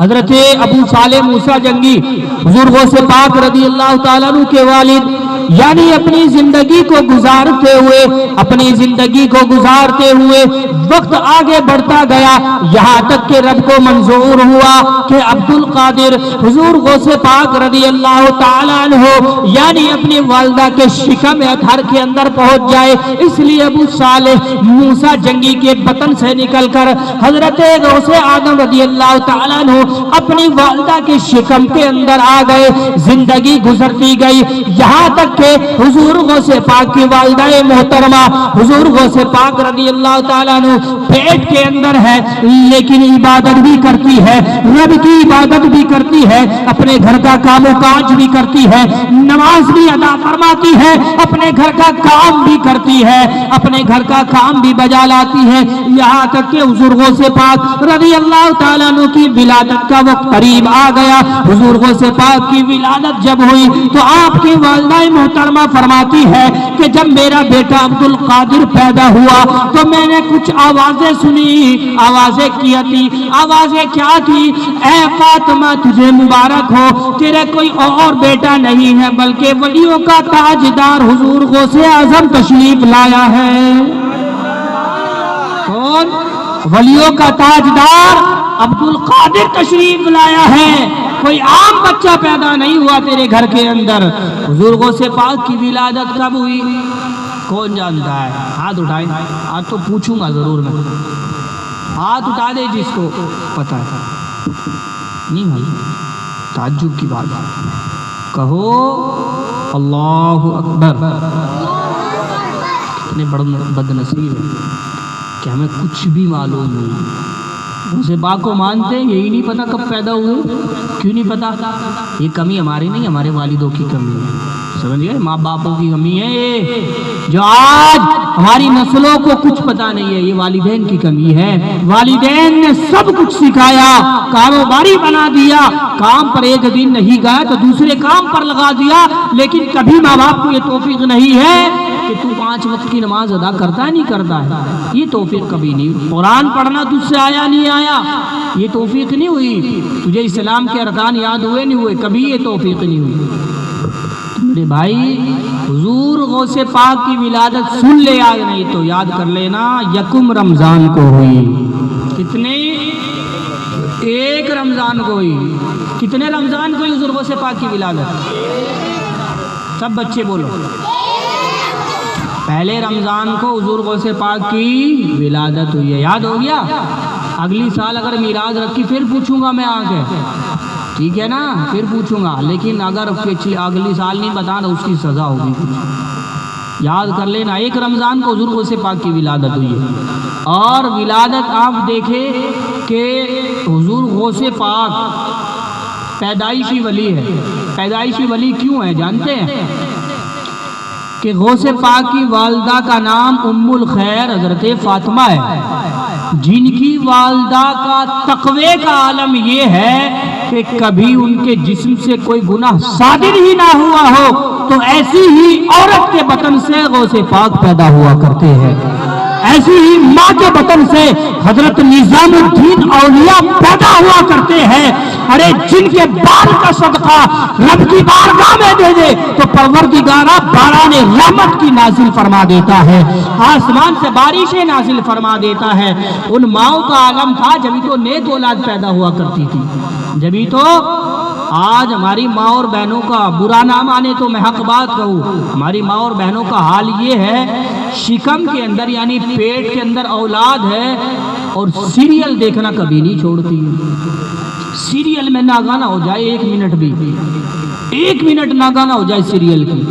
حضرت ابو صالح موسیٰ جنگی حضور غوث پاک رضی اللہ تعالیٰ عنہ کے والد، یعنی اپنی زندگی کو گزارتے ہوئے وقت آگے بڑھتا گیا، یہاں تک کہ رب کو منظور ہوا کہ عبد القادر حضور غوث پاک رضی اللہ تعالیٰ عنہ یعنی اپنی والدہ کے شکم اطہر کے اندر پہنچ جائے۔ اس لیے ابو صالح موسیٰ جنگی کے بطن سے نکل کر حضرت غوث آدم رضی اللہ تعالیٰ عنہ اپنی والدہ کے شکم کے اندر آ گئے۔ زندگی گزرتی گئی، یہاں تک کہ حضور غوث پاک کی والدہ محترمہ حضور غوث پاک رضی اللہ تعالیٰ عنہ پیٹ کے اندر ہے، لیکن عبادت بھی کرتی ہے، رب کی عبادت بھی کرتی ہے، اپنے گھر کا کام و کاج بھی کرتی ہے، نماز بھی ادا فرماتی ہے، اپنے گھر کا کام بھی کرتی ہے، اپنے گھر کا کام بھی بجا لاتی ہے، یہاں تک کہ حضور غوث پاک رضی اللہ تعالیٰ عنہ کی ولادت کا وقت قریب آ گیا۔ حضور غوث پاک کی ولادت جب ہوئی تو آپ کی والدہ محترمہ فرماتی ہے کہ جب میرا بیٹا عبد القادر پیدا ہوا تو میں نے کچھ آوازیں سنی، آوازیں کیا تھی؟ اے فاطمہ تجھے مبارک ہو، تیرے کوئی اور بیٹا نہیں ہے بلکہ ولیوں کا تاجدار حضور غوث اعظم تشریف لایا ہے۔ کون؟ ولیوں کا تاجدار عبد القادر تشریف لایا ہے، کوئی عام بچہ پیدا نہیں ہوا تیرے گھر کے اندر۔ حضور غوث پاک کی ولادت کب ہوئی؟ کون جانتا ہے؟ ہاتھ اٹھائیں، آج تو پوچھوں گا ضرور میں، ہاتھ اٹھا دے جس کو پتہ ہے۔ نہیں بھائی، تعجب کی بات، کہو اللہ اکبر۔ کتنے بڑے بد نصیب ہیں کہ ہمیں کچھ بھی معلوم نہیں۔ غوث پاک کو مانتے ہیں، یہی نہیں پتا کب پیدا ہوئے، کیوں نہیں پتا؟ یہ کمی ہماری نہیں، ہمارے والدوں کی کمی ہے، سمجھ گئے؟ ماں باپوں کی کمی ہے یہ، جو آج ہماری نسلوں کو کچھ پتا نہیں ہے، یہ والدین کی کمی ہے۔ والدین نے سب کچھ سکھایا، کاروباری بنا دیا، کام پر ایک دن نہیں گیا تو دوسرے کام پر لگا دیا، لیکن کبھی ماں باپ کو یہ توفیق نہیں ہے کہ تو 5 وقت کی نماز ادا کرتا ہے نہیں کرتا ہے، یہ توفیق کبھی نہیں۔ قرآن پڑھنا تجھ سے آیا نہیں آیا، یہ توفیق نہیں ہوئی۔ تجھے اسلام کے ارکان یاد ہوئے نہیں ہوئے، کبھی یہ توفیق نہیں ہوئی۔ میرے بھائی، حضور غوث پاک کی ولادت سن لے، یاد نہیں تو یاد کر لینا، 1 رمضان کو ہوئی۔ کتنے؟ 1 رمضان کو ہوئی۔ کتنے رمضان کو ہوئی حضور غوث پاک کی ولادت؟ سب بچے بولو۔ پہلے رمضان کو حضور غوث پاک کی ولادت ہوئی ہے، یاد ہو گیا؟ اگلی سال اگر میراث رکھی پھر پوچھوں گا میں آ کے، ٹھیک ہے نا؟ پھر پوچھوں گا، لیکن اگر اگلی سال نہیں بتا تو اس کی سزا ہوگی کچھ، یاد کر لینا۔ 1 رمضان کو حضور غوث پاک کی ولادت ہوئی ہے، اور ولادت آپ دیکھیں کہ حضور غوث پاک پیدائشی ولی ہے۔ پیدائشی ولی کیوں ہے جانتے ہیں؟ کہ غوث پاک کی والدہ کا نام ام الخیر حضرت فاطمہ ہے، جن کی والدہ کا تقوی کا عالم یہ ہے کہ کبھی ان کے جسم سے کوئی گناہ صادر ہی نہ ہوا ہو، تو ایسی ہی عورت کے بطن سے غوث پاک پیدا ہوا کرتے ہیں، ایسی ہی ماں کے بطن سے حضرت نظام الدین اولیاء پیدا ہوا کرتے ہیں۔ ارے جن کے بال کا صدقہ رب کی بارگاہ میں دے دے تو پروردگارہ باران رحمت کی نازل فرما دیتا ہے، آسمان سے بارشیں نازل فرما دیتا ہے۔ ان ماؤں کا عالم تھا جبھی تو نیک اولاد پیدا ہوا کرتی تھی، جبھی تو آج ہماری ماں اور بہنوں کا برا نام آنے تو میں حق بات کہوں، ہماری ماں اور بہنوں کا حال یہ ہے، شکم کے اندر یعنی پیٹ کے اندر اولاد ہے اور سیریل دیکھنا کبھی نہیں چھوڑتی۔ سیریل میں ناگانا ہو جائے 1 منٹ بھی، 1 منٹ ناگانا ہو جائے سیریل کی۔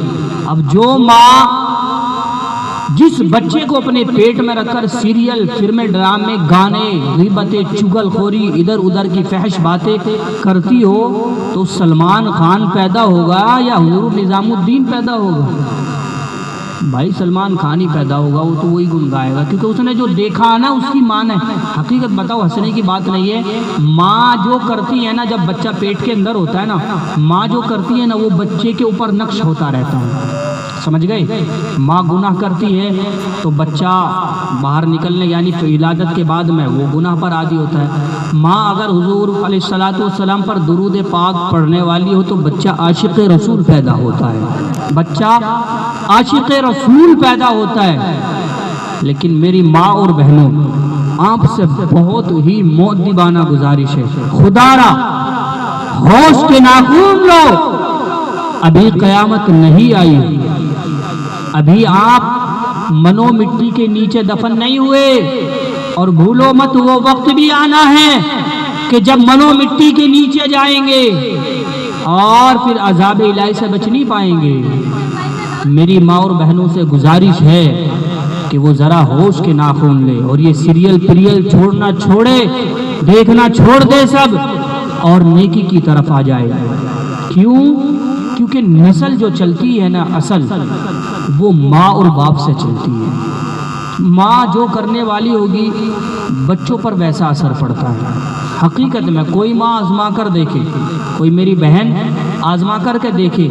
اب جو ماں جس بچے کو اپنے پیٹ میں رکھ کر سیریل، فلمیں، ڈرامے، گانے، غیبتیں، چغل خوری، ادھر ادھر کی فحش باتیں کرتی ہو، تو سلمان خان پیدا ہوگا یا حضور نظام الدین پیدا ہوگا؟ بھائی سلمان خان ہی پیدا ہوگا، وہ تو وہی گنگائے گا، کیونکہ اس نے جو دیکھا نا اس کی ماں ہے۔ حقیقت بتاؤ، ہنسنے کی بات نہیں ہے، ماں جو کرتی ہے نا جب بچہ پیٹ کے اندر ہوتا ہے نا، ماں جو کرتی ہے نا وہ بچے کے اوپر نقش ہوتا رہتا ہے، سمجھ گئے؟ ماں گناہ کرتی ہے تو بچہ باہر نکلنے یعنی ولادت کے بعد میں وہ گناہ پر عادی ہوتا ہے. ماں اگر حضور علیہ الصلوۃ والسلام پر درود پاک پڑھنے والی ہو تو بچہ عاشق رسول پیدا ہوتا ہے. بچہ عاشق رسول پیدا ہوتا ہے. لیکن میری ماں اور بہنوں، آپ سے بہت ہی مؤدبانہ گزارش ہے، خدا را ہوش کے ناخن لو، ابھی قیامت نہیں آئی. ابھی آپ منو مٹی کے نیچے دفن نہیں ہوئے. اور بھولو مت وہ وقت بھی آنا ہے کہ جب منو مٹی کے نیچے جائیں گے اور پھر عذاب الہی سے بچ نہیں پائیں گے. میری ماں اور بہنوں سے گزارش ہے کہ وہ ذرا ہوش کے ناخن لے اور یہ سیریل پریل چھوڑنا چھوڑے، دیکھنا چھوڑ دے سب اور نیکی کی طرف آ جائے. کیوں؟ کیونکہ نسل جو چلتی ہے نا اصل وہ ماں اور باپ سے چلتی ہے. ماں جو کرنے والی ہوگی بچوں پر ویسا اثر پڑتا ہے. حقیقت میں کوئی ماں آزما کر دیکھے، کوئی میری بہن آزما کر کے دیکھے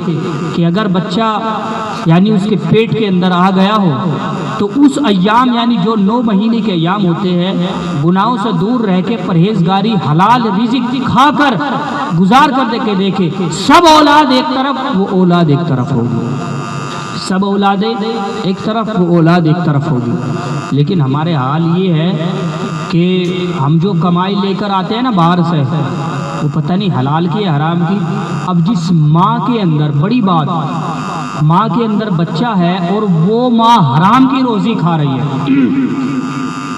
کہ اگر بچہ یعنی اس کے پیٹ کے اندر آ گیا ہو تو اس ایام یعنی جو 9 مہینے کے ایام ہوتے ہیں گناہوں سے دور رہ کے پرہیزگاری حلال رزق کھا کر گزار کر کے دیکھے، سب اولاد ایک طرف وہ اولاد ایک طرف ہوگی. سب اولادیں ایک طرف وہ اولاد ایک طرف ہوگی. لیکن ہمارے حال یہ ہے کہ ہم جو کمائی لے کر آتے ہیں نا باہر سے، وہ پتہ نہیں حلال کی حرام کی. اب جس ماں کے اندر بڑی بات، ماں کے اندر بچہ ہے اور وہ ماں حرام کی روزی کھا رہی ہے،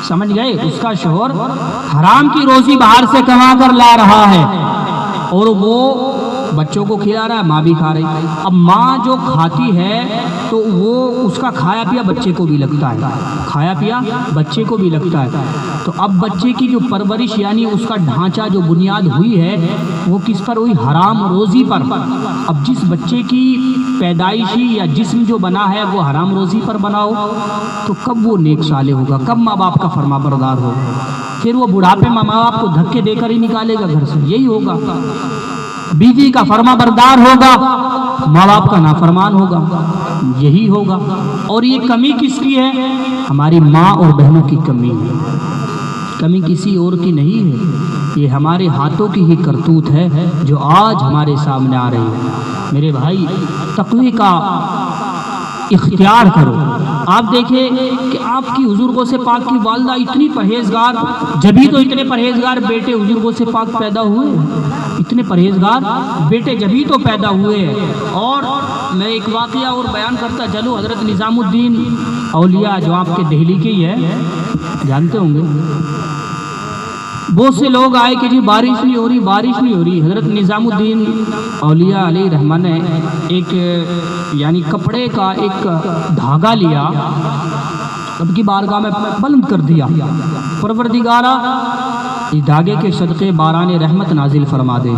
سمجھ گئے؟ اس کا شوہر حرام کی روزی باہر سے کما کر لا رہا ہے اور وہ بچوں کو کھلا رہا ہے، ماں بھی کھا رہی ہے. اب ماں جو کھاتی ہے تو وہ اس کا کھایا پیا بچے کو بھی لگتا ہے، کھایا پیا بچے کو بھی لگتا ہے. تو اب بچے کی جو پرورش یعنی اس کا ڈھانچہ جو بنیاد ہوئی ہے وہ کس پر ہوئی؟ حرام روزی پر. اب جس بچے کی پیدائشی یا جسم جو بنا ہے وہ حرام روزی پر بناؤ تو کب وہ نیک صالح ہوگا؟ کب ماں باپ کا فرما بردار ہوگا؟ پھر وہ بڑھاپے میں ماں باپ کو دھکے دے کر ہی نکالے گا گھر سے. یہی ہوگا. بیوی کا فرما بردار ہوگا، ماں باپ کا نافرمان ہوگا. یہی ہوگا. اور یہ کمی کس کی ہے؟ ہماری ماں اور بہنوں کی کمی ہے. کمی کسی اور کی نہیں ہے، یہ ہمارے ہاتھوں کی ہی کرتوت ہے جو آج ہمارے سامنے آ رہی ہے. میرے بھائی تقوی کا اختیار کرو. آپ دیکھیں کہ آپ کی حضور سے پاک کی والدہ اتنی پرہیزگار، جبھی تو اتنے پرہیزگار بیٹے حضور سے پاک پیدا ہوئے. اتنے پرہیزگار بیٹے جبھی تو پیدا ہوئے. اور میں ایک واقعہ اور بیان کرتا چلوں. حضرت نظام الدین اولیاء جو آپ کے دہلی کے ہی ہے، جانتے ہوں گے. بہت سے لوگ آئے کہ جی بارش نہیں ہو رہی، بارش نہیں ہو رہی. حضرت نظام الدین اولیاء علیہ رحمہ نے ایک یعنی کپڑے کا ایک دھاگا لیا، اب کی بارگاہ میں بلند کر دیا. پروردگارا اس دھاگے کے صدقے باران رحمت نازل فرما دے.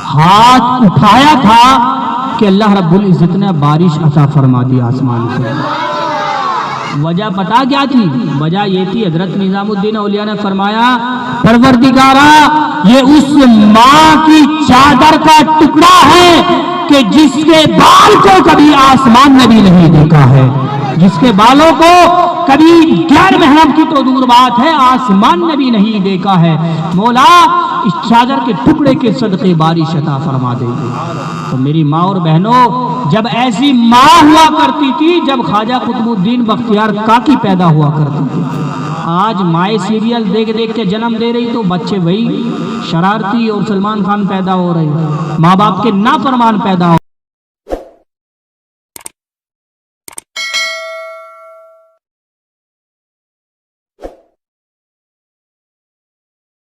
ہاتھ اٹھایا تھا کہ اللہ رب العزت نے بارش عطا فرما دی آسمان سے. وجہ پتا کیا تھی؟ وجہ یہ تھی حضرت نظام الدین اولیاء نے فرمایا پروردگارا یہ اس ماں کی چادر کا ٹکڑا ہے کہ جس کے بال کو کبھی آسمان نے بھی نہیں دیکھا ہے، جس کے بالوں کو کبھی غیر محرم کی تو دور بات ہے آسمان نے بھی نہیں دیکھا ہے. مولا اس چادر کے ٹکڑے کے صدقے بارش عطا فرما دے گی. تو میری ماں اور بہنوں، جب ایسی ماں ہوا کرتی تھی جب خواجہ قطب الدین بختیار کاکی پیدا ہوا کرتی تھی. آج مائیں سیریل دیکھ دیکھ کے جنم دے رہی تو بچے وہی شرارتی اور سلمان خان پیدا ہو رہے، ماں باپ کے نافرمان پیدا ہو